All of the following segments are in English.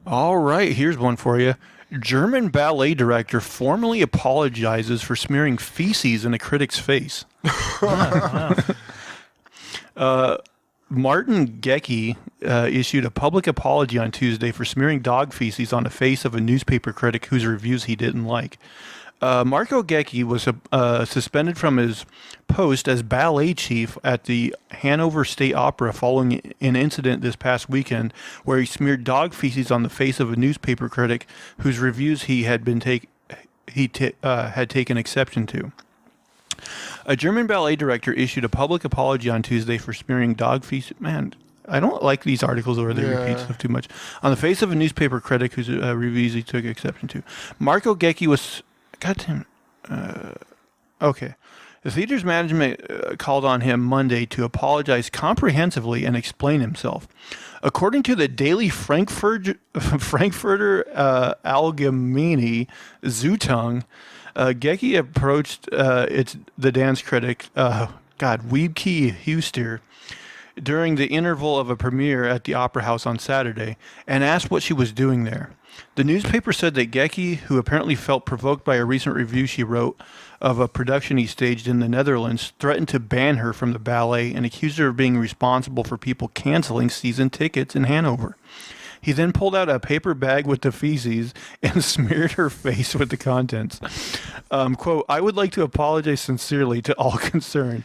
All right, here's one for you. German ballet director formally apologizes for smearing feces in a critic's face. Martin Gecki issued a public apology on Tuesday for smearing dog feces on the face of a newspaper critic whose reviews he didn't like. Marco Gecki was suspended from his post as ballet chief at the Hanover State Opera following an incident this past weekend where he smeared dog feces on the face of a newspaper critic whose reviews he had taken exception to. A German ballet director issued a public apology on Tuesday for smearing dog feces. Man, I don't like these articles where they repeat stuff too much. On the face of a newspaper critic whose reviews he took exception to. Marco Gecki was... Goddamn. Okay. The theater's management called on him Monday to apologize comprehensively and explain himself. According to the Daily Frankfurter Allgemeine Zeitung, Gecki approached the dance critic, Wiebke Huster, during the interval of a premiere at the Opera House on Saturday and asked what she was doing there. The newspaper said that Gecki, who apparently felt provoked by a recent review she wrote of a production he staged in the Netherlands, threatened to ban her from the ballet and accused her of being responsible for people canceling season tickets in Hanover. He then pulled out a paper bag with the feces and smeared her face with the contents. Quote, I would like to apologize sincerely to all concerned.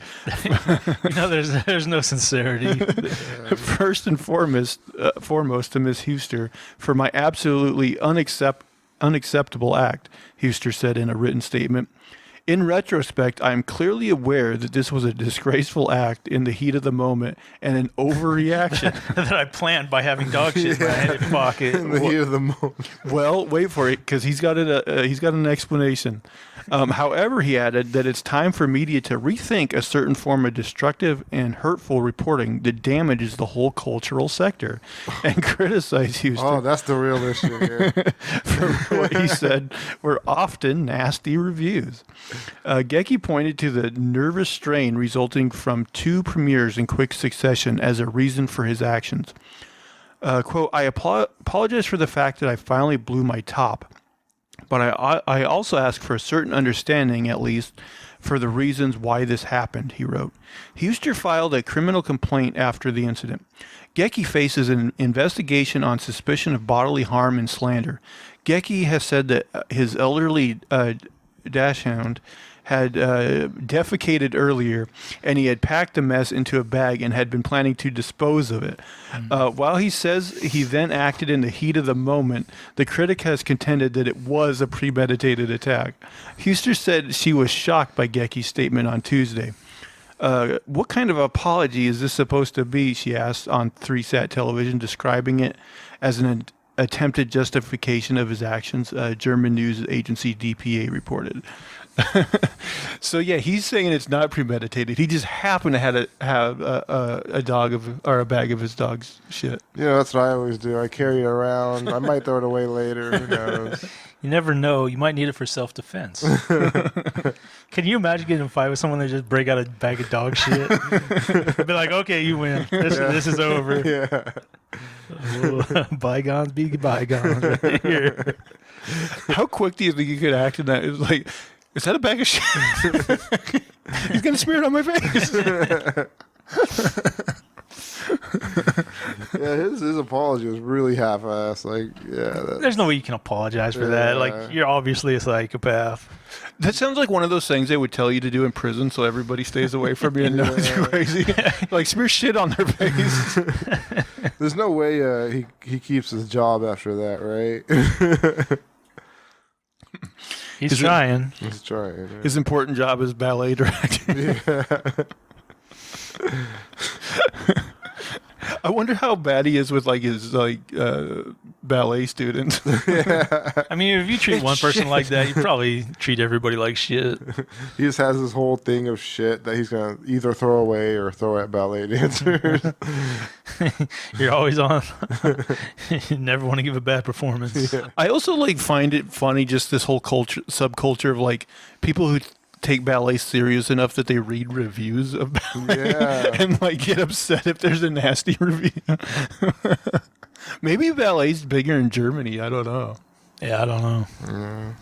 There's no sincerity. First and foremost to Miss Huster for my absolutely unacceptable act, Huster said in a written statement. In retrospect, I am clearly aware that this was a disgraceful act in the heat of the moment and an overreaction. That I planned by having dog shit in my head pocket. In the heat of the moment. Well, wait for it, because he's got an explanation. However, he added that it's time for media to rethink a certain form of destructive and hurtful reporting that damages the whole cultural sector and criticize Houston. Oh, that's the real issue here. For what he said were often nasty reviews. Gecki pointed to the nervous strain resulting from 2 premieres in quick succession as a reason for his actions. Quote, I apologize for the fact that I finally blew my top, but I also ask for a certain understanding, at least, for the reasons why this happened, he wrote. Huster filed a criminal complaint after the incident. Gecki faces an investigation on suspicion of bodily harm and slander. Gecki has said that his elderly dachshund had defecated earlier, and he had packed the mess into a bag and had been planning to dispose of it. While he says he then acted in the heat of the moment, the critic has contended that it was a premeditated attack. Huster said she was shocked by Gecki's statement on Tuesday. What kind of apology is this supposed to be, she asked on 3Sat television, describing it as an attempted justification of his actions, German news agency DPA reported. So yeah, he's saying it's not premeditated. He just happened to have a bag of his dog's shit. Yeah, that's what I always do. I carry it around. I might throw it away later. Who knows? You never know. You might need it for self-defense. Can you imagine getting in a fight with someone that just break out a bag of dog shit? Be like, okay, you win. This is over. Yeah. Bygones be bygones right here. How quick do you think you could act in that? It was like, is that a bag of shit? He's going to smear it on my face. Yeah, his apology was really half-assed. Like, yeah. There's no way you can apologize for that. Like, you're obviously a psychopath. That sounds like one of those things they would tell you to do in prison so everybody stays away from you and knows you're crazy. Like, smear shit on their face. There's no way he keeps his job after that, right? He's trying. He's trying. Yeah. His important job is ballet directing. Yeah. I wonder how bad he is with like his ballet students. Yeah. I mean, if you treat one person like that, you probably treat everybody like shit. He just has this whole thing of shit that he's gonna either throw away or throw at ballet dancers. You're always on. You never want to give a bad performance. Yeah. I also like find it funny just this whole subculture of like people who take ballet serious enough that they read reviews of ballet Yeah. and like get upset if there's a nasty review. Maybe ballet's bigger in Germany. I don't know. Yeah, I don't know. Yeah.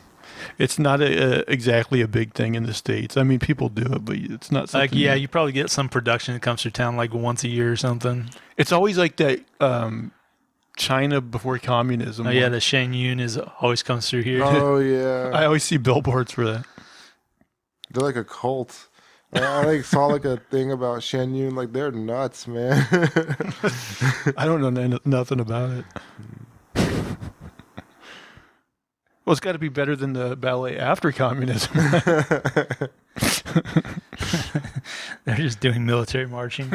It's not exactly a big thing in the States. I mean, people do it, but it's not something. Like, yeah, you probably get some production that comes through town like once a year or something. It's always like that China before communism. Oh, yeah, one. the Shen Yun always comes through here. Oh yeah. I always see billboards for that. They're like a cult. I like saw like a thing about Shen Yun. Like they're nuts, man. I don't know nothing about it. Well, it's got to be better than the ballet after communism. They're just doing military marching.